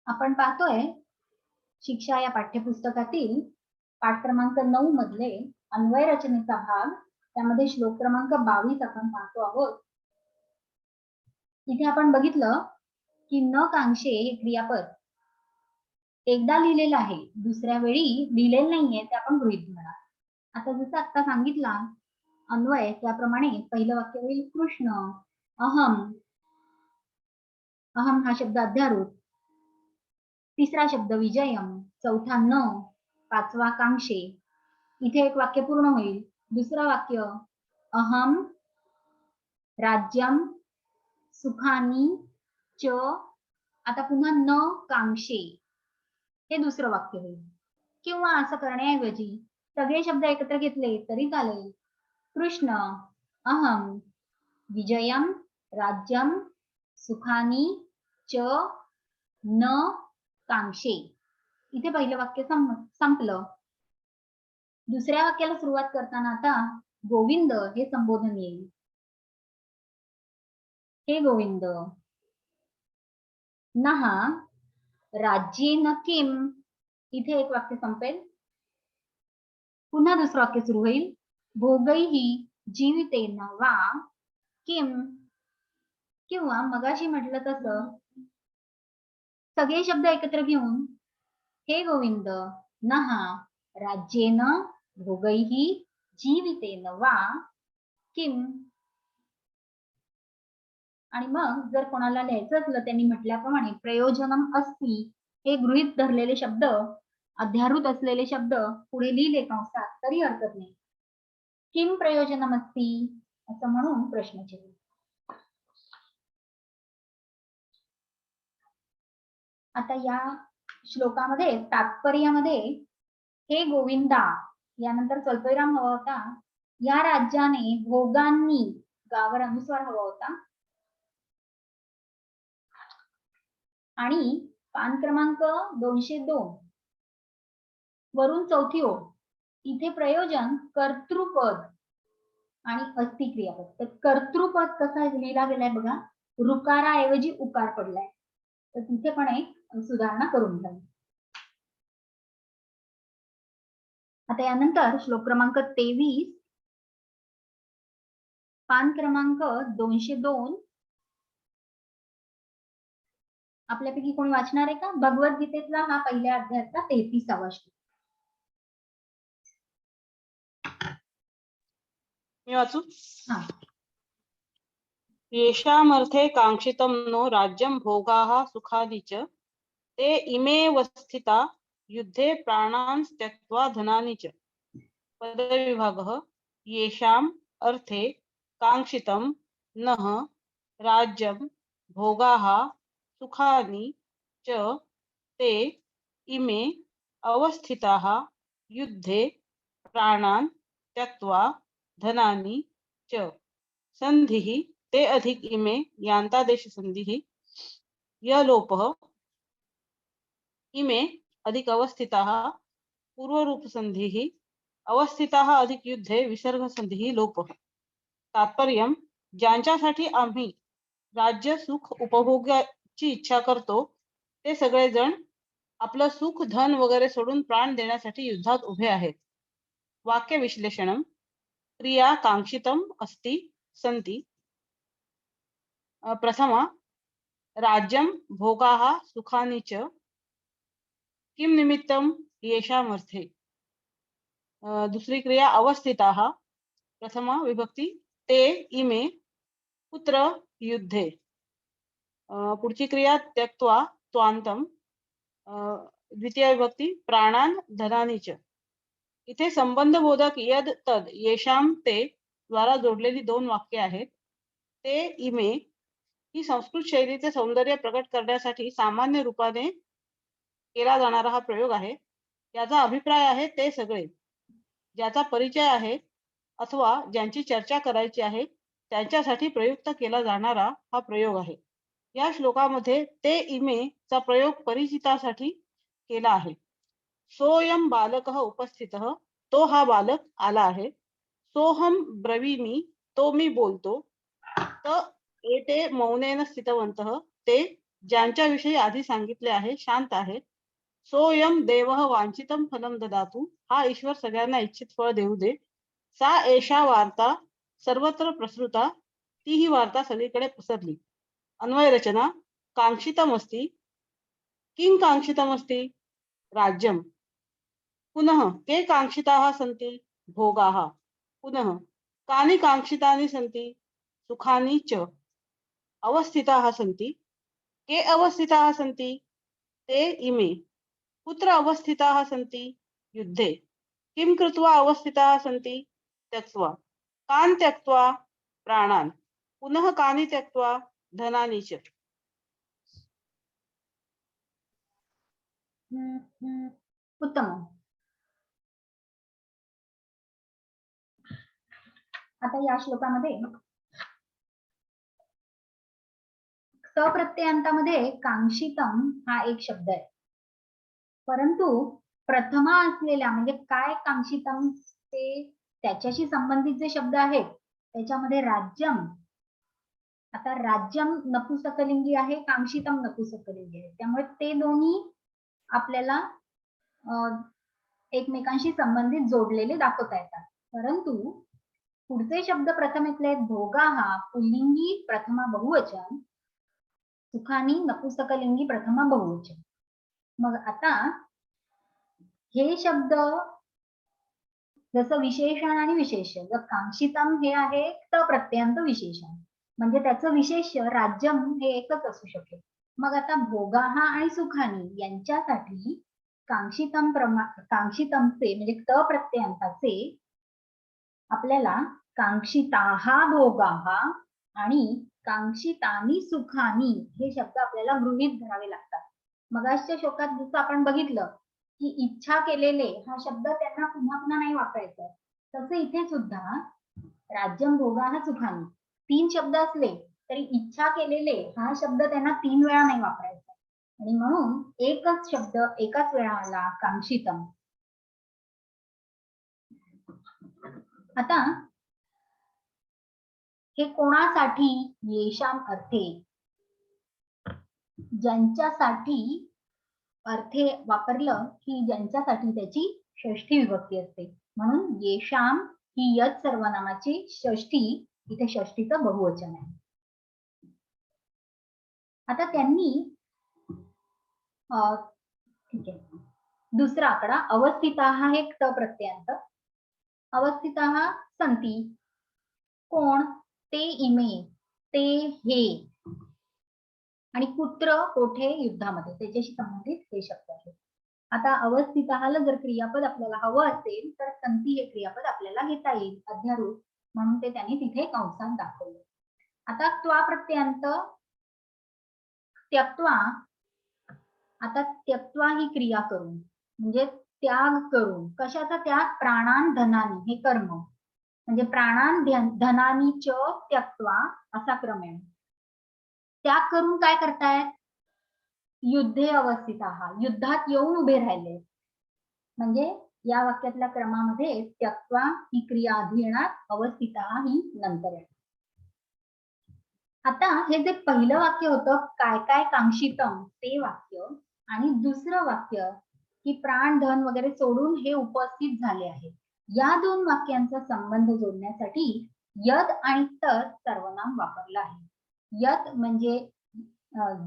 आपण पाहतोय शिक्षा या पाठ्यपुस्तकातील पाठ क्रमांक 9 मधले अन्वय रचनेचा भाग, त्यामध्ये श्लोक क्रमांक 22 आपण पाहतो आहोत. इथे आपण बघितलं की न कांक्षे हे क्रियापद एकदा लिहिलेलं आहे, दुसऱ्या वेळी लिहिलेलं नाहीये, ते आपण गृहीत धरणार. आता जसं आता सांगितला अन्वय, त्याप्रमाणे पहिलं वाक्य होईल कृष्ण अहम. अहम हा शब्द अध्यारोप, तिसरा शब्द विजयम, चौथा न, पाचवा कांक्षे. इथे एक वाक्य पूर्ण होईल. दुसरं वाक्य अहम राज्यम सुखानी च, आता पुन्हा न कांक्षे, हे दुसरं वाक्य होईल. किंवा असं करण्याऐवजी सगळे शब्द एकत्र घेतले तरी चालेल. कृष्ण अहम विजयम राज्यम सुखानी च न कांक्षे. इथे पहिलं वाक्य संपलं. दुसऱ्या वाक्याला सुरुवात करताना आता गोविंद हे संबोधन येईल. हे गोविंद नहा राज्येन किम. इथे एक वाक्य संपेल. पुन्हा दुसरं वाक्य सुरू होईल. भोगैहि जीवितेन वा किम. किंवा मगाशी म्हटलं तसं सगळे शब्द एकत्र घेऊन हे गोविंद नहा राज्येन भोगैहि जीवितेन वा किम. आणि मग जर कोणाला लिहायचं असलं त्यांनी म्हटल्याप्रमाणे प्रयोजनम अस्ति हे गृहीत धरलेले शब्द, अध्यारूत असलेले शब्द पुढे लिहिले कंसात तरी हरकत नाही. किम प्रयोजनम अस्ति असं म्हणून प्रश्नचिन्ह. आता या श्लोकामध्ये तात्पर्यामध्ये हे गोविंदा यानंतर स्वल्पविराम हवा होता. या राज्याने भोगांनी गावर अनुस्वार हवा होता. आणि पान क्रमांक 202 वरून चौथी ओळ, इथे प्रयोजन कर्तृपद आणि अस्ति क्रियापद. तर कर्तृपद कसा लिहिला गेलाय बघा, ऋकाराऐवजी उकार पडलाय, तर तिथे पण एक सुधारणा करून घ्या. आता यानंतर श्लोक क्रमांक 23 पान क्रमांक 202 आपल्यापैकी कोणी वाचणार आहे का? भगवद्गीतेतला हा पहिल्या अध्यायाचा 33वा श्लोक. मी वाचू? हा. येषामर्थे कांक्षितं नो राज्यं भोगाः सुखानि च ते इमेव स्थिता युद्धे प्राणान् त्यक्त्वा धनानि च. पदविभागः येषाम् अर्थे कांक्षितं नः राज्यं भोगाः सुखानि च ते इमे अवस्थिताः युद्धे प्राणान् त्यक्त्वा धनानि च. संधिः ते अधिक इमे यान्तादेश संधिः यलोपः इमे अधिक अवस्थिताः पूर्वरूप संधिः अवस्थिताः अधिक युद्धे विसर्ग संधिः लोपः. तात्पर्य ज्यांच्यासाठी आम्ही राज्य सुख उपभोगाची इच्छा करतो ते सगळेजण आपलं सुख धन वगैरे सोडून प्राण देण्यासाठी युद्धात उभे आहेत. वाक्य विश्लेषणम. क्रिया कांक्षितम अस्ति सन्ति. प्रथमा राज्यं भोगाः सुखानि च किं निमित्तं येषामर्थे. दुसरी क्रिया अवस्थिताः. प्रथमा विभक्ती ते इमे कुत्र युद्धे. पुढची क्रिया त्यक्त्वा त्वान्तं. द्वितीय विभक्ती प्राणान् धनानि च. इथे संबंध बोधक यद तद येषाम ते द्वारा जोडलेली दोन वाक्य आहेत. ते इमे ही संस्कृत शैलीचे सौंदर्य प्रकट करण्यासाठी सामान्य रूपाने केला जाणारा हा प्रयोग आहे. याचा अभिप्राय आहे ते सगळे, ज्याचा परिचय आहे अथवा ज्यांची चर्चा करायची आहे त्यांच्यासाठी प्रयुक्त केला जाणारा हा प्रयोग आहे. या श्लोकामध्ये ते इमे चा प्रयोग परिचितासाठी केला आहे. सोयम बालकः उपस्थितः. तो हा बालक आला आहे. सोहम ब्रवीमि. तो मी बोलतो. त एते मौनेन स्थितवन्तः. ते ज्यांच्याविषयी आधी सांगितले आहे शांत आहेत. सोयम देवः वांछितं फलं ददातु. हा ईश्वर सगळ्यांना इच्छित फळ देऊ दे. सा एषा वार्ता सर्वत्र प्रसृता. ती ही वार्ता सगळीकडे पसरली. अन्वय रचना. कांक्षितमस्ति. किं कांक्षितमस्ति? राज्यम. पुनः के कांक्षिताः सन्ति? भोगाः. पुनः कानि कांक्षितानि सन्ति? सुखानि च. अवस्थिताः सन्ति. के अवस्थिताः सन्ति? ते इमे. कुत्र अवस्थिताः सन्ति? युद्धे. किं कृत्वा अवस्थिताः सन्ति? त्यक्त्वा. कान् त्यक्त्वा? प्राणान्. पुनः कानि त्यक्त्वा? धनानि च. उत्तम. आता या श्लोकामध्ये प्रत्ययांतामध्ये कांक्षितम हा एक शब्द आहे, परंतु प्रथमा असलेल्या म्हणजे काय कांक्षितम ते त्याच्याशी संबंधित जे शब्द आहेत त्याच्यामध्ये राज्यम. आता राज्यम नपुंसकलिंगी आहे, कांक्षितम नपुंसकलिंगी आहे, त्यामुळे ते दोन्ही आपल्याला एकमेकांशी संबंधित जोडलेले दाखवता येतात. परंतु पुढचे शब्द प्रथमेतले आहेत. भोगाहा पुल्लिंगी प्रथमा बहुवचन, सुखानी नपुंसकलिंगी प्रथमा बहुवचन. मग आता हे शब्द जसं विशेषण आणि विशेष्य, जर कांक्षितम हे आहे प्रत्ययांत विशेषण म्हणजे त्याचं विशेष्य राज्यम हे एकच असू शकेल. मग आता भोगाहा आणि सुखानी यांच्यासाठी कांक्षितमचे म्हणजे प्रत्ययांताचे आपल्याला कांक्षिताहा भोगाहा आणि कांक्षितानी सुखानी हे शब्द आपल्याला गृहीत धरावे लागतात. मगाशच्या श्लोकात जसं आपण बघितलं की इच्छा केलेले हा शब्द त्यांना पुन्हा पुन्हा नाही वापरायचा, तसे इथे सुद्धा राज्यम भोगाहा सुखानी 3 शब्द असले तरी इच्छा केलेले हा शब्द त्यांना 3 वेळा नाही वापरायचा आणि म्हणून एकच शब्द एकाच वेळा आला कांक्षितम. आता हे कोणासाठी? येशाम अर्थे, ज्यांच्यासाठी अर्थे वापरलं की ज्यांच्यासाठी त्याची षष्ठी विभक्ती असते, म्हणून येशाम ही यत सर्वनामाची षष्ठी, इथे षष्ठीचं बहुवचन आहे. आता त्यांनी ठीक आहे, दुसरा आकडा अवस्थिताः हे प्रत्ययांत. अवस्थिताः संती. कोण? ते इमे, ते हे आणि कुत्र कोठे? युद्धामध्ये, त्याच्याशी संबंधित हे शब्द आहेत. आता अवस्थिताहाला जर क्रियापद आपल्याला हवं असेल तर संती हे क्रियापद आपल्याला घेता येईल अध्यारूप, म्हणून ते त्यांनी तिथे कंसात दाखवलं. आता त्वा प्रत्ययांत त्यक्त्वा. आता त्यक्त्वा ही क्रिया करून म्हणजे त्याग करून. कशाचा त्याग? प्राणान धनानी हे कर्म, म्हणजे प्राणान धनानी च त्यक्त्वा असा क्रम आहे. त्याग करून काय करतायत? युद्धे अवस्थिताः, युद्धात येऊन उभे राहिले. म्हणजे या वाक्यातल्या क्रमामध्ये त्यक्त्वा ही क्रिया आधी येणार, अवस्थिताः ही नंतर येणार. आता हे जे पहिलं वाक्य होतं काय काय कांक्षितम ते वाक्य आणि दुसरं वाक्य की प्राण धन वगैरे सोडून हे उपस्थित झाले आहे, या दोन वाक्यांचा संबंध जोडण्यासाठी यद आणि तत् सर्वनाम वापरलं आहे. यत म्हणजे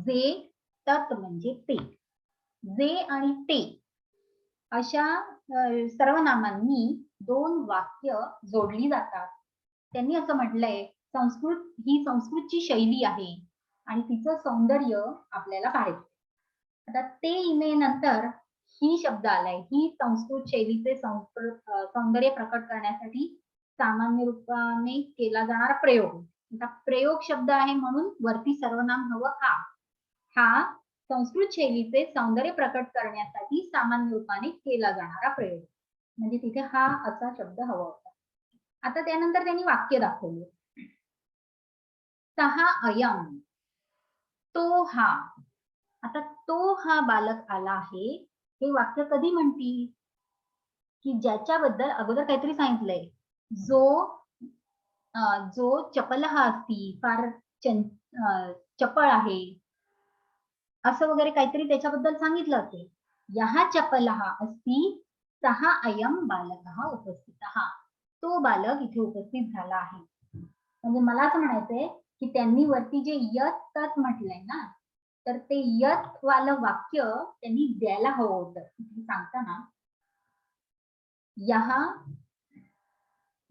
जे, तत् म्हणजे ते. जे आणि ते अशा सर्वनामांनी दोन वाक्य जोडली जातात. त्यांनी असं म्हटलंय संस्कृत ही संस्कृतची शैली आहे आणि तिचं सौंदर्य आपल्याला पाहायचं. आता ते इमे नंतर ही शब्द आलाय, ही संस्कृत शैलीचे सौंदर्य प्रकट करण्यासाठी सामान्य रूपाने केला जाणारा प्रयोग. आता प्रयोग शब्द आहे म्हणून वरती सर्वनाम हवं हा संस्कृत शैलीचे सौंदर्य प्रकट करण्यासाठी सामान्य रूपाने केला जाणारा प्रयोग, म्हणजे तिथे हा असा शब्द हवा होता. आता त्यानंतर त्यांनी वाक्य दाखवले. सहा अयम, तो हा. आता तो हा बालक आला आहे हे वाक्य कधी म्हणतील? की ज्याच्याबद्दल अगोदर काहीतरी सांगितलंय, जो चपल हा असती, फार चपळ आहे, असं वगैरे काहीतरी त्याच्याबद्दल सांगितलं असेल. यहा चपलः अस्ति सः अयं बालकः उपस्थितः. तो बालक इथे उपस्थित झाला आहे. म्हणजे मला असं म्हणायचंय की त्यांनी वरती जे यत तत म्हटलंय ना, तर ते यत वालं वाक्य त्यांनी द्यायला हवं होतं. इथे सांगताना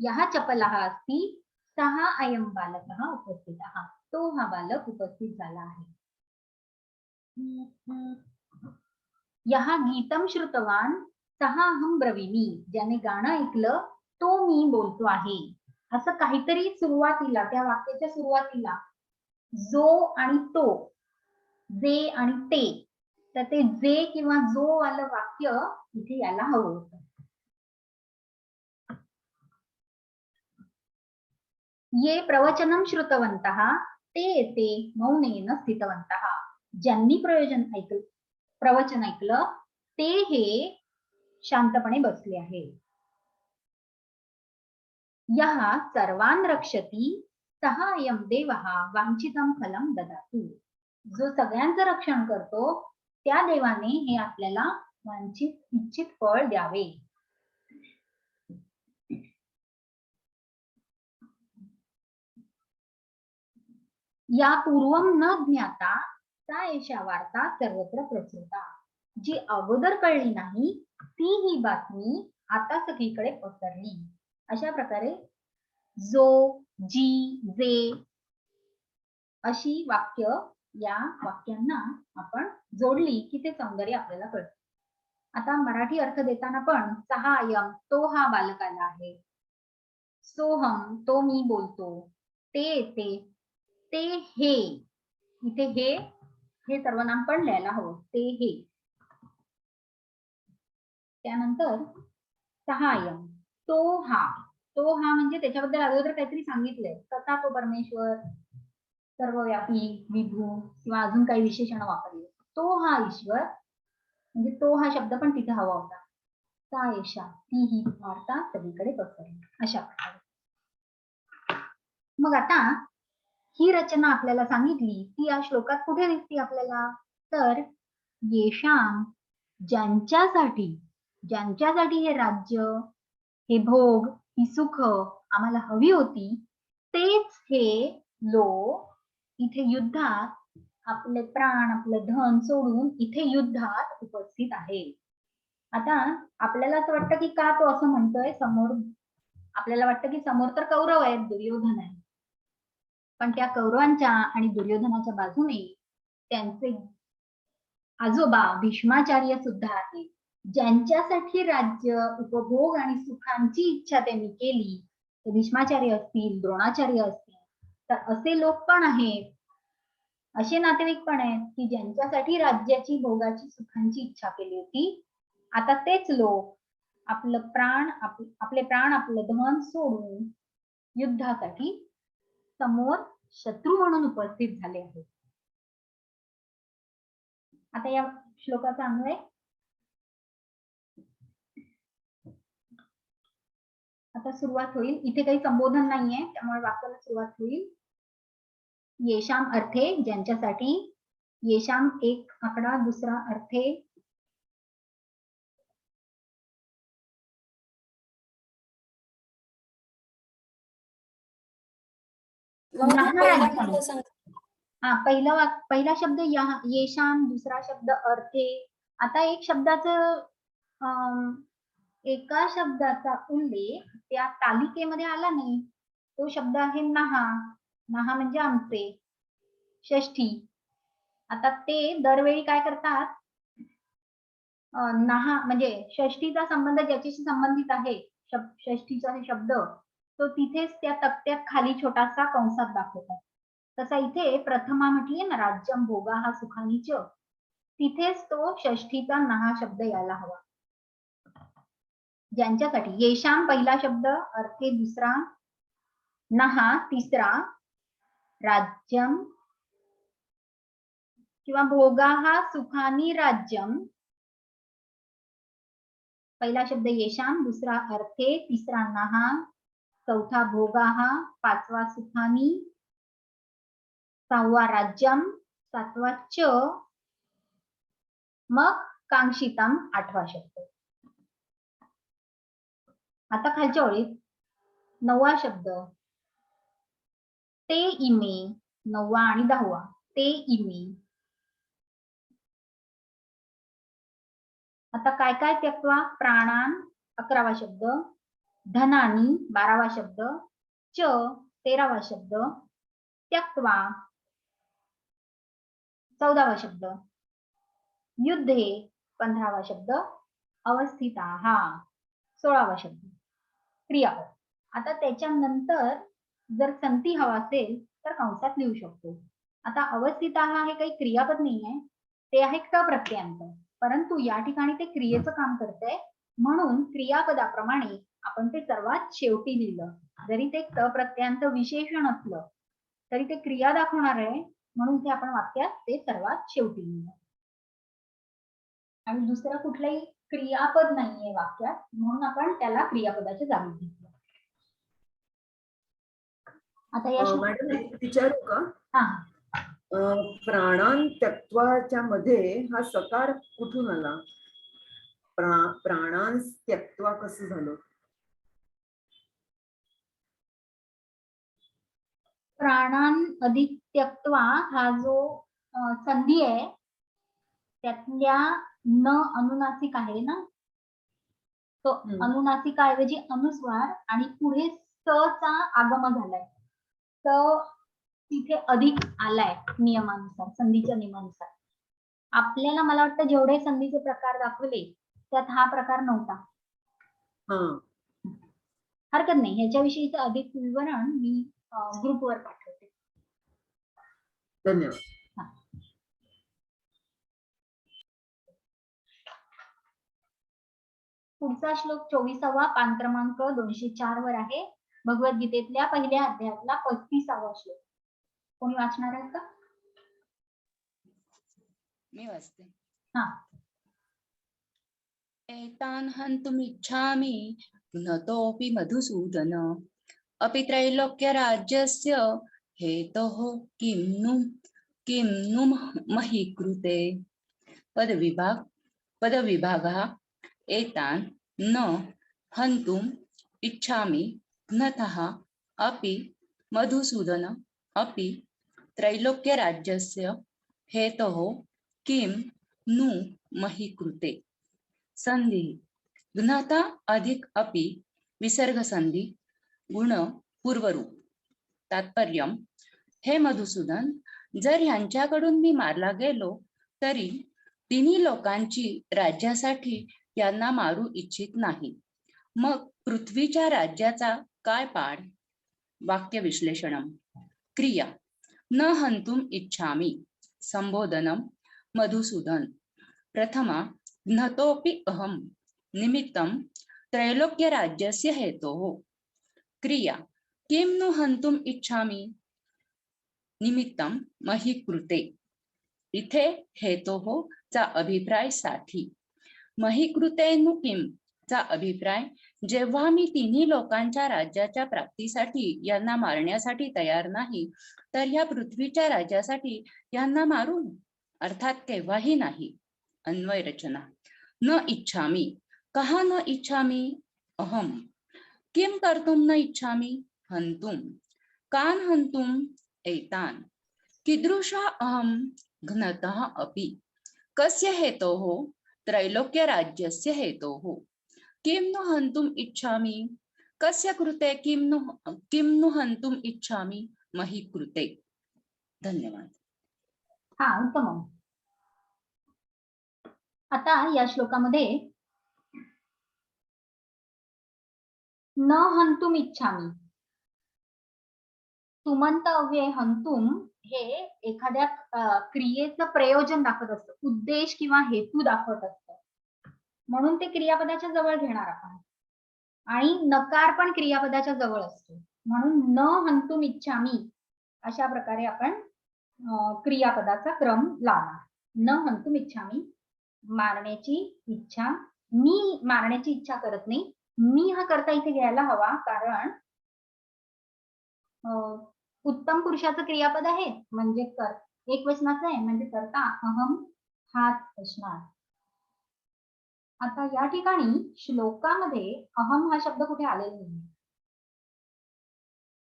यहा चपलः अस्ति सः अयं बालकः उपस्थितः. तो हा बालक उपस्थित झाला आहे. यहा गीतम श्रुतवान सः अहं ब्रवीमि. ज्याने गाणं ऐकलं तो मी बोलतो आहे. असं काहीतरी सुरुवातीला, त्या वाक्याच्या सुरुवातीला जो आणि तो, जे आणि ते, तर ते जे किंवा जो वालं वाक्य इथे यायला हवं होतं. ये प्रवचनम श्रुतवन्तः ते ते मौनेन स्थितवन्तः. ज्यांनी प्रवचन ऐकलं ते हे शांतपणे बसले आहे. यः सर्वान् रक्षति सः अयं देवः वांछितं फलं ददातु. जो सगळ्यांचं रक्षण करतो त्या देवाने हे आपल्याला वांछित इच्छित फळ द्यावे. या पूर्वम न ज्ञाता सा एषा वार्ता सर्वत्र प्रसृता. जी अगोदर कळली नाही ती ही बातमी आता सगळीकडे पसरली. अशा प्रकारे जो, जी, जे अशी वाक्य या वाक्यांना आपण जोडली की ते सौंदर्य आपल्याला कळतं. आता मराठी अर्थ देताना पण सहा अयम, तो हा बालकाला आहे. सोहम, तो मी बोलतो. ते हे, इथे हे सर्वनाम पण लिहायला हवं. ते हे. त्यानंतर सहाय्यम, तो हा म्हणजे त्याच्याबद्दल अगोदर काहीतरी सांगितलंय. तथा तो परमेश्वर, सर्वव्यापी, विभू किंवा अजून काही विशेषण वापरले. तो हा ईश्वर म्हणजे तो हा शब्द पण तिथे हवा होता. सा एषा, ती ही वार्ता सगळीकडे पसरली. अशा प्रकारे. मग आता ही रचना आपल्याला सांगितली ती या श्लोकात कुठे दिसते आपल्याला? तर येशाम, ज्यांच्यासाठी हे राज्य, हे भोग, ही सुख आम्हाला हवी होती, तेच हे लोक इथे युद्धात आपले प्राण, आपलं धन सोडून इथे युद्धात उपस्थित आहे. आता आपल्याला असं वाटतं की का तो असं म्हणतोय? समोर आपल्याला वाटतं की समोर तर कौरव आहेत, दुर्योधन आहे. पण त्या कौरवांच्या आणि दुर्योधनाच्या बाजूने त्यांचे आजोबा भीष्माचार्य सुद्धा आहेत, ज्यांच्यासाठी राज्य, उपभोग आणि सुखांची इच्छा त्यांनी केली. ते भीष्माचार्य असतील, द्रोणाचार्य असतील, तर असे लोक पण आहेत, असे नातेवाईक पण आहेत की ज्यांच्यासाठी राज्याची, भोगाची, सुखांची इच्छा केली होती. आता तेच लोक आपले प्राण, आपलं धन सोडून युद्धासाठी समोर शत्रू म्हणून उपस्थित झाले आहेत. आता या श्लोकाचा अन्वय आता सुरुवात होईल. इथे काही संबोधन नाहीये त्यामुळे वाक्याला सुरुवात होईल. येशाम अर्थे, ज्यांच्यासाठी. येशाम एक आकडा, दुसरा अर्थे. पहिला शब्द येशाम, दुसरा शब्द अर्थे. आता एक शब्दाचं एका शब्दाचा उल्लेख त्या तालिकेमध्ये आला नाही. तो शब्द आहे नहा. नहा म्हणजे आमचे, षष्ठी. आता ते दरवेळी काय करतात? नहा म्हणजे षष्ठीचा संबंध ज्याच्याशी संबंधित आहे, षष्ठीचा शब्द, तो तिथेच त्या तक्त्यात खाली छोटासा कंसात दाखवतात. तसा इथे प्रथमा म्हटली ना, राज्यम भोगा हा सुखानीच, तिथेच तो षष्ठीचा नहा शब्द यायला हवा. ज्यांच्यासाठी. येशाम पहिला शब्द, अर्थे दुसरा, नहा तिसरा, राज्यम किंवा भोगा हा सुखानी राज्यम. पहिला शब्द येशाम, दुसरा अर्थे, तिसरा नहा, चौथा भोगाहा, पाचवा सुखानी, सहावा राज्यम, सातवा च, मग कांक्षितम 8वा शब्द. आता खालच्या ओळीत 9वा शब्द ते इमे, 9वा आणि 10वा. ते इमे. आता काय काय त्यक्त्वा? प्राणान 11वा शब्द, धनानी 12वा शब्द, च 13वा शब्द, त्यक्त्वा 14वा शब्द, युद्धे 15वा शब्द, अवस्थिताः 16वा शब्द. क्रियापद. आता त्याच्यानंतर जर संधी हवा असेल तर कंसात लिहू शकतो. आता अवस्थिताः हे काही क्रियापद नाहीये, ते आहे क प्रत्ययांत. परंतु या ठिकाणी ते क्रियेचं काम करतंय, म्हणून क्रियापदाप्रमाणे आपण ते सर्वात शेवटी लिहिलं. जरी ते क प्रत्ययांत विशेषण असलं तरी ते क्रिया दाखवणार आहे, म्हणून ते आपण वाक्यात ते सर्वात शेवटी लिहिलं. आणि दुसरं कुठलंही क्रियापद नाहीये वाक्यात, म्हणून आपण त्याला क्रियापदाच्या जागी घेतलं. आता या मॅडम एक विचारू का? हा, प्राणान त्यक्त्वाच्या मध्ये हा सकार कुठून आला? प्राणान त्यक्त्वा कसं झालं? प्राणान अधिक त्यक्त्वा हा जो संधी आहे त्यातल्या न अनुनासिक आहे ना, तो अनुनासिका ऐवजी अनुस्वार आणि पुढे स चा आगम झालाय, तर तिथे अधिक आलाय नियमानुसार, संधीच्या नियमानुसार. आपल्याला मला वाटतं जेवढे संधीचे प्रकार दाखवले त्यात हा प्रकार नव्हता. हरकत नाही, ह्याच्याविषयीचं अधिक विवरण मी ग्रुपवर पाठवते. धन्यवाद. पुढचा श्लोक 24वा, पान क्रमांक 204 वर आहे. भगवद्गीतेतल्या पहिल्या अध्यायातला 35वा श्लोक. कोणी वाचणार आहे का? मी वाचते. हा. एतान् हन्तुमिच्छामि घ्नतोऽपि मधुसूदन अपि त्रैलोक्यराज्यस्य हेतोः किं नु मही कृते. पदविभागः एतान् न हन्तुम् इच्छामि घ्नतः अपि मधुसूदन अपि त्रैलोक्यराज्यस्य हेतोः किं नु मही कृते. संधि घ्नता अधिक अपि विसर्ग संधि गुण पूर्वरूप. तात्पर्य: हे मधुसूदन, जर ह्यांच्याकडून मी मारला गेलो तरी तिन्ही लोकांची राज्यासाठी यांना मारू इच्छित नाही. मग पृथ्वीच्या राज्याचा काय पाड? वाक्य विश्लेषणम. क्रिया: न हंतुम इच्छामि. संबोधनम मधुसूदन. प्रथमा घ्नतोऽपि अहम निमित्तं त्रैलोक्य राज्यस्य हेतोः. क्रिया: किं नु हन्तुम इच्छामि. निमित्तं मही कृते. इथे हेतोः चा अभिप्राय साठी. मही कृते नु किं चा अभिप्राय जेव्हा मी तिन्ही लोकांच्या राज्याच्या प्राप्तीसाठी यांना मारण्यासाठी तयार नाही, तर ह्या पृथ्वीच्या राज्यासाठी यांना मारू, अर्थात केव्हाही नाही. अन्वय रचना. न इच्छामि. कहा न इच्छामि? अहम. किम कर्तुम न इच्छामि? हन्तुम. कान हन्तुम? एतान. कीदृशः अहम घ्नतः अपि. कस्य हेतोः? त्रैलोक्य राज्यस्य हेतोः. किं नु हन्तुम इच्छामि. कस्य कृते किं नु हन्तुम इच्छामि. मही कृते. धन्यवाद. हा, उत्तम. आता या श्लोकामध्ये न हंतुम इच्छामि, तुमंत अव्यय हंतुम हे एखाद्या क्रियेचं प्रयोजन दाखवत असतं, उद्देश किंवा हेतू दाखवत असतं, म्हणून ते क्रियापदाच्या जवळ घेणार आपण. आणि नकार पण क्रियापदाच्या जवळ असतो, म्हणून न हंतुम इच्छामि अशा प्रकारे आपण क्रियापदाचा क्रम लावणार. न हंतुम इच्छामि, मारण्याची इच्छा. मी मारण्याची इच्छा करत नाही. मी हा करता इथे घ्यायला हवा, कारण उत्तम पुरुषाचं क्रियापद आहे म्हणजे एक वचनाचं आहे, म्हणजे करता अहम हाच असणार. आता या ठिकाणी श्लोकामध्ये अहम हा शब्द कुठे आलेला नाही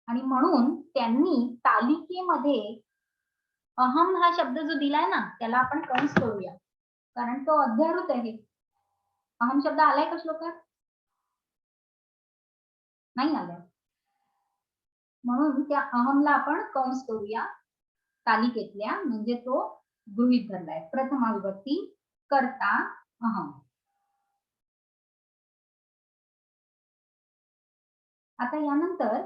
आणि म्हणून त्यांनी तालिकेमध्ये अहम हा शब्द जो दिलाय ना त्याला आपण कंस करूया, कारण तो अध्यारूत आहे. अहम शब्द आलाय का श्लोकात? नाही आलाय. म्हणून त्या अहमला आपण कंस करूया तालिकेतल्या, म्हणजे तो गृहीत धरलाय. प्रथमा विभक्ती कर्ता अहम. आता यानंतर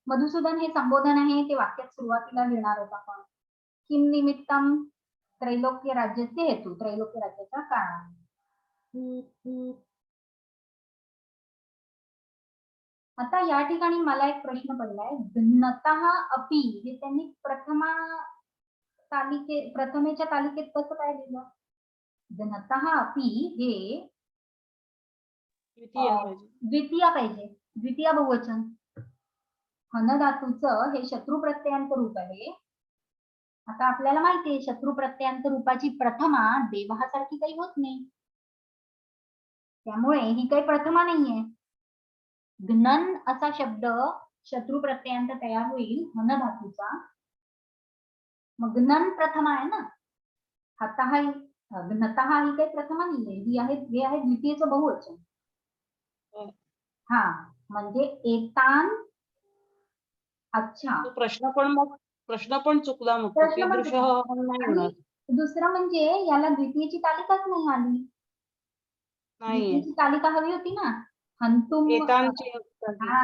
मधुसूदन हे संबोधन आहे ते वाक्यात सुरुवातीला लिहिणार होता आपण. किम निमित्तम त्रैलोक्य राज्याचे हेतू, त्रैलोक्य राज्याच्या कारणाने. आता या ठिकाणी मला एक प्रश्न पडलाय, भिन्नतः अपि हे त्यांनी प्रथमेच्या तालिकेत कसं काय लिहिलं? भिन्नतः अपि हे द्वितीय पाहिजे. द्वितीय पाहिजे, द्वितीय बहुवचन. हन धातूचं हे शत्रू प्रत्ययांत रूप आहे. आता आपल्याला माहिती आहे शत्रू प्रत्ययांत रूपाची प्रथमा देवासारखी काही होत नाही, त्यामुळे ही काही प्रथमा नाहीये. घ्नन असा शब्द शत्रू प्रत्ययांत तयार होईल हन धातूचा, मग घ्नन प्रथमा आहे ना. हतः घ्नतः ही काही प्रथमा नाहीये, ही आहे हे आहे द्वितीयचं बहुवचन. हा म्हणजे एतान. अच्छा, तो प्रश्न पण चुकला मग. प्रश्न पण कीदृशः चुकला. अहम नाही आणि होणार. दुसरं म्हणजे याला द्वितीयची तालिकाच नाही आली. नाहीये. द्वितीयची तालिका हवी होती ना. हंतुम, एतांची हा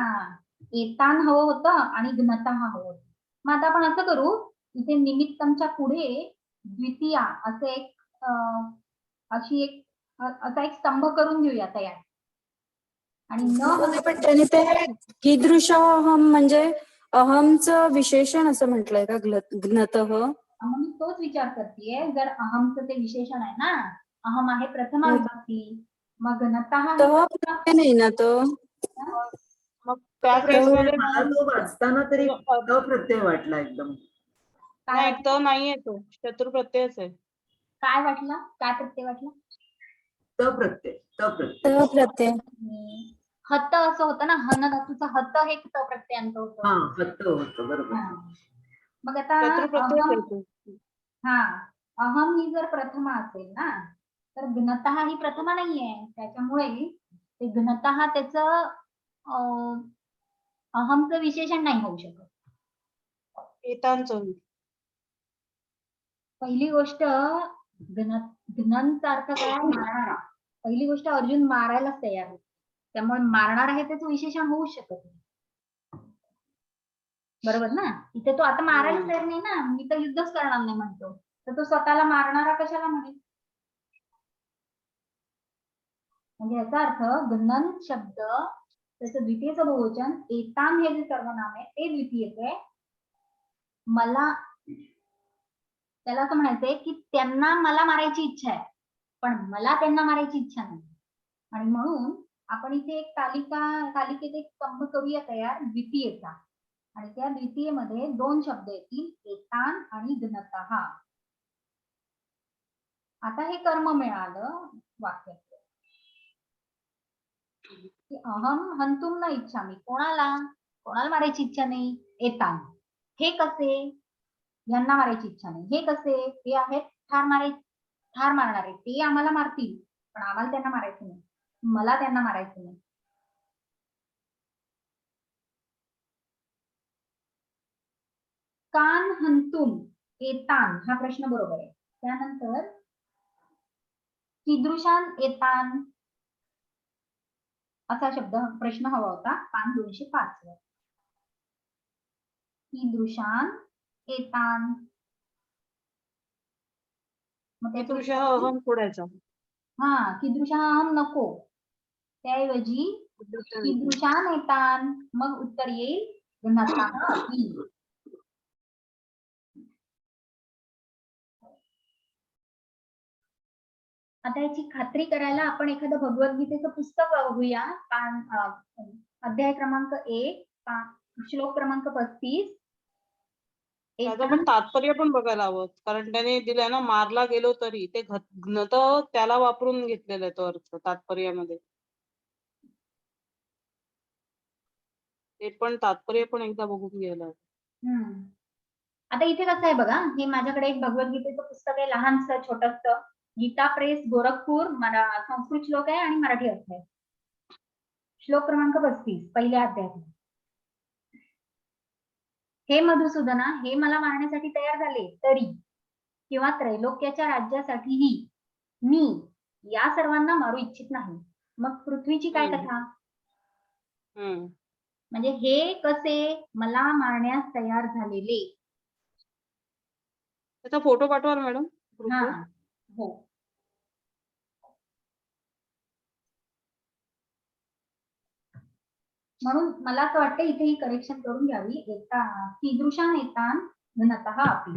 एतान हवं होतं आणि घ्नता हवं होतं. मग आता आपण असं करू, इथे निमित्तमच्या पुढे द्वितीया असं एक असा एक स्तंभ करून घेऊया तयार. आणि न पण त्याने ते कीदृश अहम म्हणजे अहमचं विशेषण असं म्हटलंय का? घ्नतः. मग मी तोच विचार करतेय, जर अहमचं ते विशेषण आहे ना, अहम आहे प्रथमा विभक्ती, मग घ्नतः नाही ना तो. मग त्या केस मध्ये मला तो वाचताना तरी क प्रत्यय वाटला एकदम. नाही, तो नाहीये, तो शत्रू प्रत्ययच आहे. काय वाटला? काय प्रत्यय वाटला? त प्रत्यय. प्रत्यय. हत असं होतं ना, हन धातूचा हत हे त प्रत्ययांत होतं. हा हत्त होतं, बरोबर. मग आता शत्रू प्रत्ययच आहे अहम, तो. हा अहम ही जर प्रथमा असेल ना, तर घ्नतः ही प्रथमा नाहीये, त्याच्यामुळे ते घ्नतः त्याचं अहमचं विशेषण नाही होऊ शकत. एतांचं होईल. पहिली गोष्ट घ्नंचा अर्थ काय? मारणारा. पहिली गोष्ट अर्जुन मारायलाच तयार होतो, त्यामुळे मारणार आहे त्याचं विशेषण होऊ शकत नाही. बरोबर ना? इथे तो आता मारायलाच तयार नाही ना, मी तर युद्धच करणार नाही म्हणतो, तर तो स्वतःला मारणारा कशाला म्हणेल? म्हणजे याचा अर्थ घ्नन शब्द त्याचं द्वितीयचं बहुवचन एतान हे जे सर्वनाम आहे ते द्वितीयच आहे. मला त्याला असं म्हणायचंय की त्यांना मला मारायची इच्छा आहे, पण मला त्यांना मारायची इच्छा नाही. आणि म्हणून आपण इथे एक तालिकेत एक स्तंभ करूया तयार द्वितीयचा, आणि त्या द्वितीयेमध्ये दोन शब्द येतील, एतान आणि घ्नतः. आता हे कर्म मिळालं वाक्यात की अहम हंतुम न इच्छामी. कोणाला मारायची इच्छा नाही? एतान. हे कसे? यांना मारायची इच्छा नाही. हे कसे? हे आहेत ठार मारणारे, ते आम्हाला मारतील, पण आम्हाला त्यांना मारायचं नाही, मला त्यांना मारायचं नाही. कान हंतुम एतान हा प्रश्न बरोबर आहे. त्यानंतर कीदृशान एतान असा शब्द प्रश्न हवा होता पान 205 वर. कीदृशान एतान. कीदृशः अहम सोडायचा. हा कीदृशः अहम नको, त्याऐवजी कीदृशान एतान. मग उत्तर येईल घ्नतः अपि. आता याची खात्री करायला आपण एखादं भगवद्गीतेचं पुस्तक बघूया. अध्याय क्रमांक 1 श्लोक क्रमांक 35. त्याचं पण तात्पर्य पण बघायला हवं, कारण त्याने दिलंय ना मारला गेलो तरी, ते घ्नत त्याला वापरून घेतलेला आहे तो अर्थ तात्पर्यामध्ये. ते पण तात्पर्य पण एकदा बघून घ्यायला हवं. हम्म. आता इथे कसं आहे बघा, हे माझ्याकडे एक भगवद्गीतेचं पुस्तक आहे, लहानसं छोटंसं, गीता प्रेस गोरखपूर, मला संस्कृत श्लोक आहे आणि मराठी अर्थ आहे. श्लोक क्रमांक 35 पहिल्या अध्यायात. हे मधुसूदना, हे मला मारण्यासाठी तयार झाले तरी किंवा त्रैलोक्याच्या राज्यासाठीही मी या सर्वांना मारू इच्छित नाही. मग पृथ्वीची काय कथा? म्हणजे हे कसे मला मारण्यास तयार झालेले. त्याचा फोटो पाठवाल मॅडम? हा, हो. म्हणून मला असं वाटतं इथे ही करेक्शन करून घ्यावी. कीदृशान एतान घनतः अपि,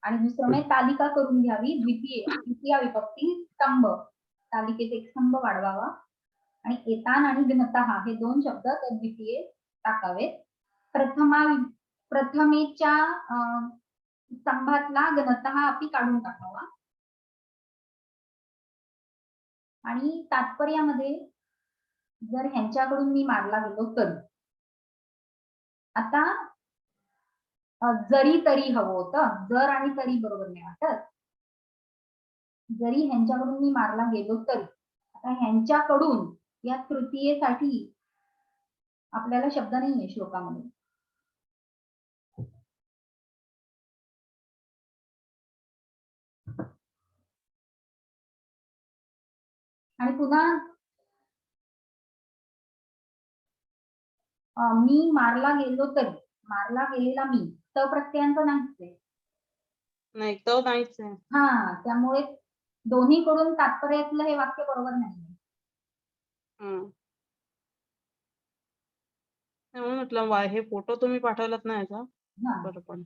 आणि दुसरं म्हणजे तालिका करून घ्यावी. द्वितीय विभक्ती स्तंभ, तालिकेत एक स्तंभ वाढवावा आणि एतान आणि घनतः हे दोन शब्द त्या द्वितीय टाकावेत. प्रथमेच्या स्तंभातला घनतः अपि काढून टाकावा आणि तात्पर्यामध्ये जर ह्यांच्याकडून मी मारला गेलो तरी, आता जरी तरी हवं होतं, जर आणि तरी बरोबर नाही वाटत. जरी ह्यांच्याकडून मी मारला गेलो तरी, आता ह्यांच्याकडून या तृतीयेसाठी आपल्याला शब्द नाहीये श्लोकामध्ये. आणि पुन्हा मी मारला गेलो तरी, मारला गेलेला मी प्रत्ययांचं नाहीच नाही, तो नाहीच आहे. हा, त्यामुळे दोन्हीकडून तात्पर्यातलं हे वाक्य बरोबर नाही. म्हणून म्हटलं हे फोटो तुम्ही पाठवलात ना याचा, बरं पण.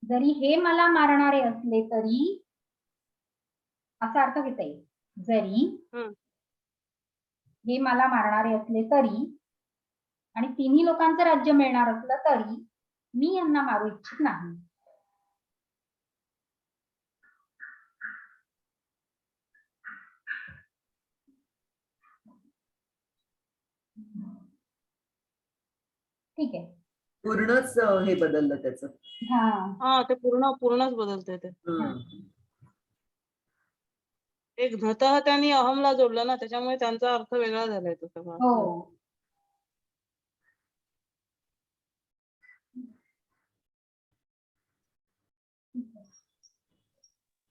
जरी हे मला मारणारे असले तरी, असा अर्थ घेता येईल. जरी हे मला मारणारे असले तरी आणि तिन्ही लोकांचं राज्य मिळणार असलं तरी मी यांना मारू इच्छित नाही. ठीक आहे, पूर्णच हे बदललं त्याचं. हा, ते पूर्णच बदलतंय ते. एक घ्नतः त्यांनी अहमला जोडलं ना, त्याच्यामुळे त्यांचा अर्थ वेगळा झालाय तो सगळा. हो.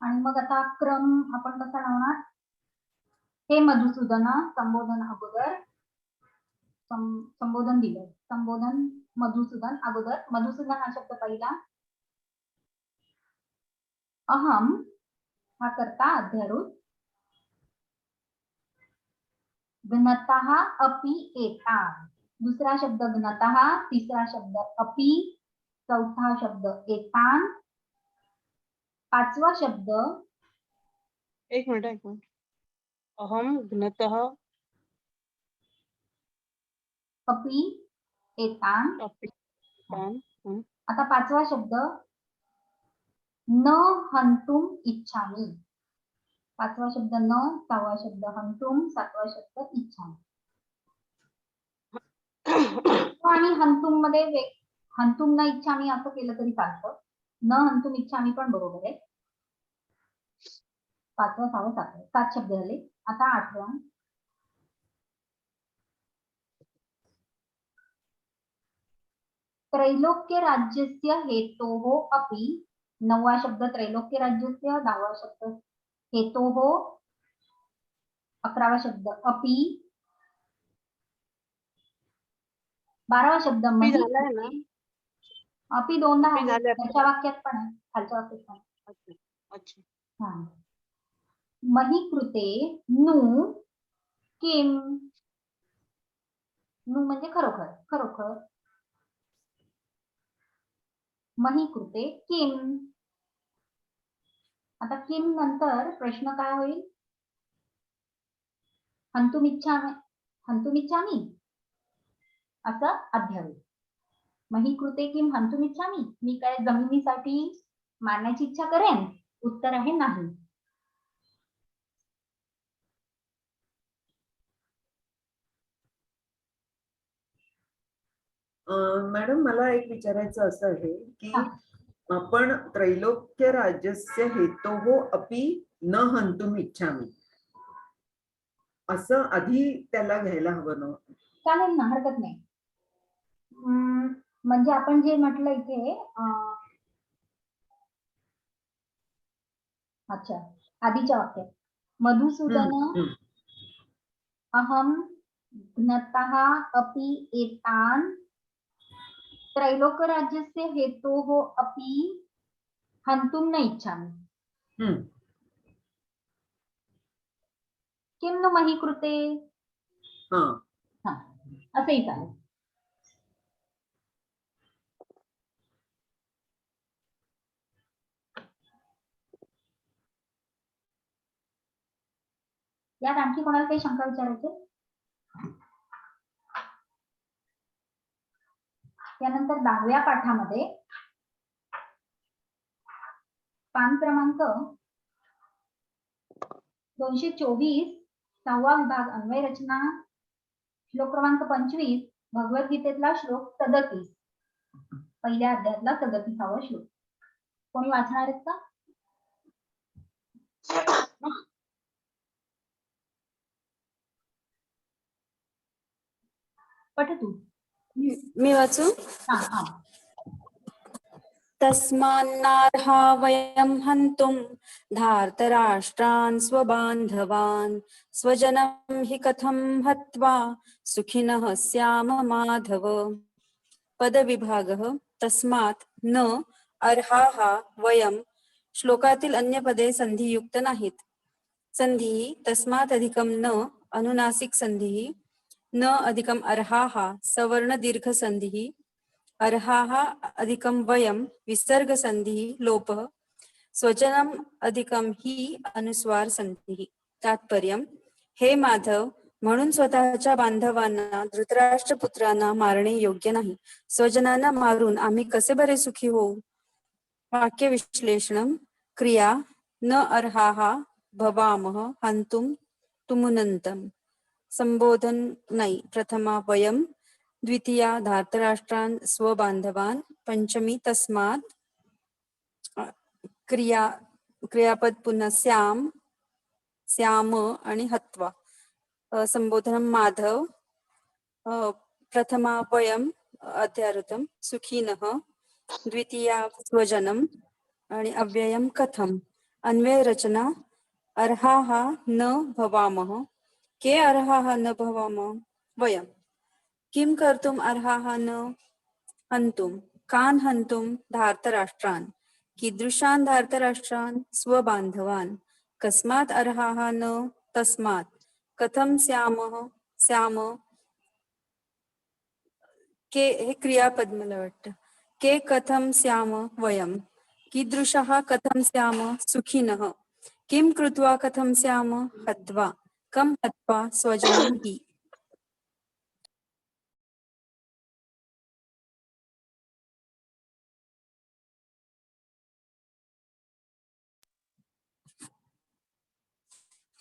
आणि मग आता क्रम आपण कसा लावणार? हे मधुसूदना, संबोधन अगोदर, संबोधन दिलं, संबोधन मधुसूदन अगोदर, मधुसूदन हा शब्द पहिला, अहम हा कर्ता अध्यारूढ, घनतः अपि एतान, दुसरा शब्द घनतः, तिसरा शब्द अपि, चौथा शब्द एतान, पाचवा शब्द, एक मिनिट, अहम घ्नतः अपि एतान. आता पाचवा शब्द न हंतुम इच्छामी, पाचवा शब्द न, सहावा शब्द हंतुम, सातवा शब्द इच्छामी. आणि हंतुम मध्ये हंतुम न इच्छामी असं केलं तरी चालतं, न हंतुम इच्छामी पण बरोबर आहे. पाचवा, सहावा, सातवा, 7 शब्द झाले. आता 8वा, त्रैलोक्य राज्यस्य हेतोः अपि, 9वा शब्द त्रैलोक्य राज्यस्य, 10वा शब्द हेतोः, 11वा शब्द अपि, 12वा शब्द मही, अपि दोनदा आहे, वरच्या वाक्यात पण आहे, खालच्या वाक्यात पण आहे. अच्छा. मही कृते नु किम, नु म्हणजे खरोखर, खरोखर. मही कृते किम. आता किम नंतर प्रश्न काय होईल? हंतुम इच्छामी असं अध्यारूढ. मही कृते किम हंतुमिच्छामि, मी काय जमिनीसाठी मारण्याची इच्छा करेन? उत्तर आहे नाही. मॅडम मला एक विचारायचं असं आहे की हा. आपण त्रैलोक्य राज्यस्य हेतोः अपि न हंतुम इच्छामि असं आधी त्याला घ्यायला हवं ना. चालेल ना, हरकत नाही. म्हणजे आपण जे म्हटलं इथे अच्छा, आधीच्या वाक्यात मधुसूदन हम्म. अहम ज्ञतः अपि एतान् त्रैलोक्यराज्यस्य हेतोः अपि हन्तुं न इच्छामि. हम्म. किं नु मही कृते? हा. हा, असंही चालेल. यात आणखी कोणाला काही शंका विचारायचे? त्यानंतर 10व्या पाठामध्ये पान क्रमांक 224 6वा विभाग अन्वय रचना, श्लोक क्रमांक 25 भगवद्गीतेतला श्लोक 37, पहिल्या अध्यायातला 37वा श्लोक. कोणी वाचणार आहेत का? पठतु. मी वाचू? हा हा. तस्मान्नार्हा वयं हन्तुं धार्तराष्ट्रान् स्वबान्धवान् स्वजनं हि कथं हत्वा सुखिनः स्याम माधव. पदविभागः तस्मात् न अर्हाः वयं. श्लोकातील अन्य पदे संधियुक्त नाहीत. संधी तस्मात् अधिकम न अनुनासिक संधी, न अधिकम अर्हाः सवर्ण दीर्घ संधी, अर्हाः अधिकम वयम विसर्ग संधी लोपः, स्वजनम अधिकम ही अनुस्वार संधी. तात्पर्य: हे माधव, म्हणून स्वतःच्या बांधवांना धृतराष्ट्रपुत्रांना मारणे योग्य नाही. स्वजनांना मारून आम्ही कसे बरे सुखी होऊ? वाक्य विश्लेषण. क्रिया न अर्हाः भवामः हंतुम तुमुनंतम. संबोधन नाही. प्रथमा वयम, द्वितीया धार्तराष्ट्रान् स्वबांधवान्, पंचमी तस्मात्, क्रियापद पुन्हा स्याम, स्याम आणि हत्वा. संबोधन माधव, प्रथमा वयम अध्यारुतम सुखिनः, द्वितीया स्वजनम आणि अव्ययम कथम. अन्वय रचना. अर्हाः न भवामः. के अर्हाः न भवामः? वयम. किं कर्तुम् अर्हाः न? हन्तुं. कान् हन्तुं? धार्तराष्ट्रान्. कीदृशान् धार्तराष्ट्रान्? स्वबान्धवान्. कस्मात् अर्हाः न? तस्मात्. कथं स्यामः? स्याम. के हे क्रियापद मला वाटतं. के कथं स्याम? वयम. कीदृशः कथं स्याम? सुखिनः. किं कृत्वा कथं स्याम? हत्वा. कं हत्वा? स्वजनं हि.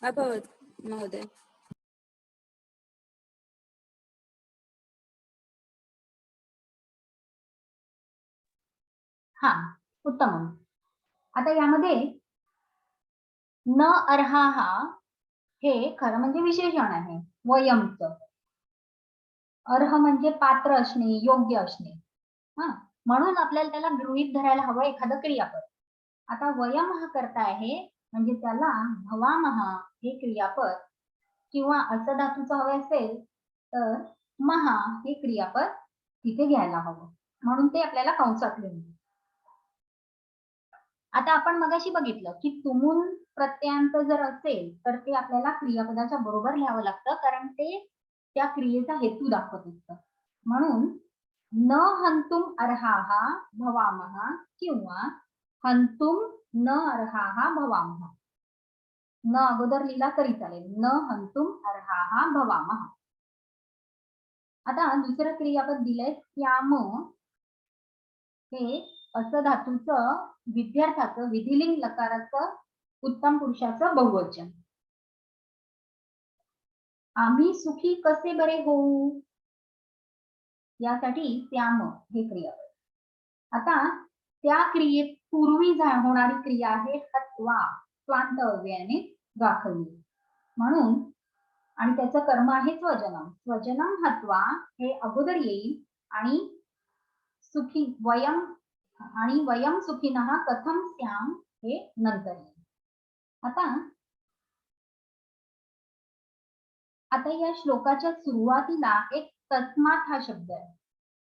अभवत् महोदय. हा, उत्तम. आता यामध्ये न अर्हाः हे खरं म्हणजे विशेषण आहे वयमचं. अर्ह म्हणजे पात्र असणे, योग्य असणे. हा, म्हणून आपल्याला त्याला गृहीत धरायला हवं एखादं क्रियापद. आता वयम हा करता आहे म्हणजे त्याला भवामः हे क्रियापद किंवा असं धातूचं हवे असेल तर महा हे क्रियापद तिथे घ्यायला हवं, म्हणून ते आपल्याला कंसात लिहून. आता आपण मगाशी बघितलं की तुमून प्रत्ययांत जर असेल तर ते आपल्याला क्रियापदाच्या बरोबर लिहावं लागतं, कारण ते त्या क्रियेचा हेतू दाखवत असतं. म्हणून न हंतुम अर्हाः भवामः किंवा हंतुम न अर्हाः भवामः. न अगोदर लिहिला तरी चालेल. न हंतुम अर्हाः भवामः. आता दुसरं क्रियापद दिलंय स्याम हे असं धातूचं विद्यार्थ्याचं विधिलिंग लकाराचं उत्तम पुरुषाचं बहुवचन. आम्ही सुखी कसे बरे होऊ, यासाठी त्याम हे क्रियापद. आता त्या क्रियेत पूर्वी होणारी क्रिया आहे हत्वा, स्वांत अव्ययाने दाखवली म्हणून, आणि त्याचं कर्म आहे स्वजनम. स्वजनम हत्वा हे अगोदर येईल आणि सुखी वयम आणि वयम सुखिनः कथम स्याम हे नंतर येईल. आता या श्लोकाच्या सुरुवातीला एक तस्मात हा शब्द आहे.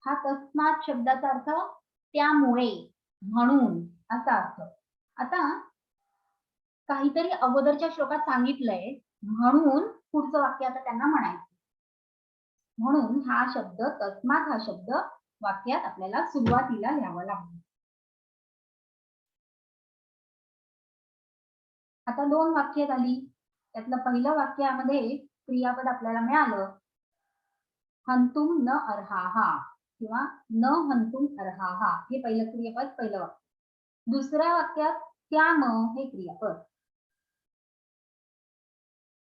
हा तस्मात शब्दाचा अर्थ त्यामुळे, म्हणून असा अर्थ. आता काहीतरी अगोदरच्या श्लोकात सांगितलंय म्हणून पुढचं वाक्य आता त्यांना म्हणायचं, म्हणून हा शब्द तस्मात हा शब्द वाक्यात आपल्याला सुरुवातीला लिहावा लागतो. आता 2 वाक्य झाली. त्यातलं पहिलं वाक्यामध्ये क्रियापद आपल्याला मिळालं हंतुम न अर्हाहा किंवा न हंतुम अर्हाहा, हे पहिलं क्रियापद, पहिलं वाक्य. दुसऱ्या वाक्यात त्याम हे क्रियापद.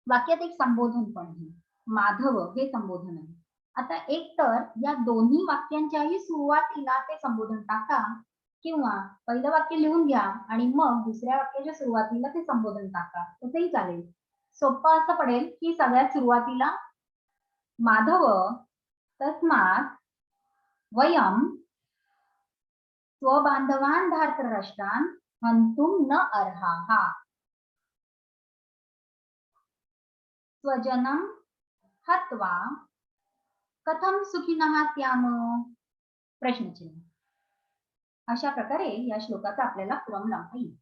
वाक्यात एक संबोधन पण आहे, माधव हे संबोधन आहे. आता एक तर या दोन्ही वाक्यांच्याही सुरुवातीला ते संबोधन टाका किंवा पहिलं वाक्य लिहून घ्या आणि मग दुसऱ्या वाक्याच्या सुरुवातीला ते संबोधन टाका, तसंही चालेल. सोपं असं पडेल की सगळ्यात सुरुवातीला माधव तस्मात वयम स्वबांधवान धार्तराष्ट्रान हंतुम न अर्हाहा स्वजनम हत्वा कथम सुखिनः त्याम प्रश्नचिन्ह. अशा प्रकारे या श्लोकाचा आपल्याला क्रम लावता येईल.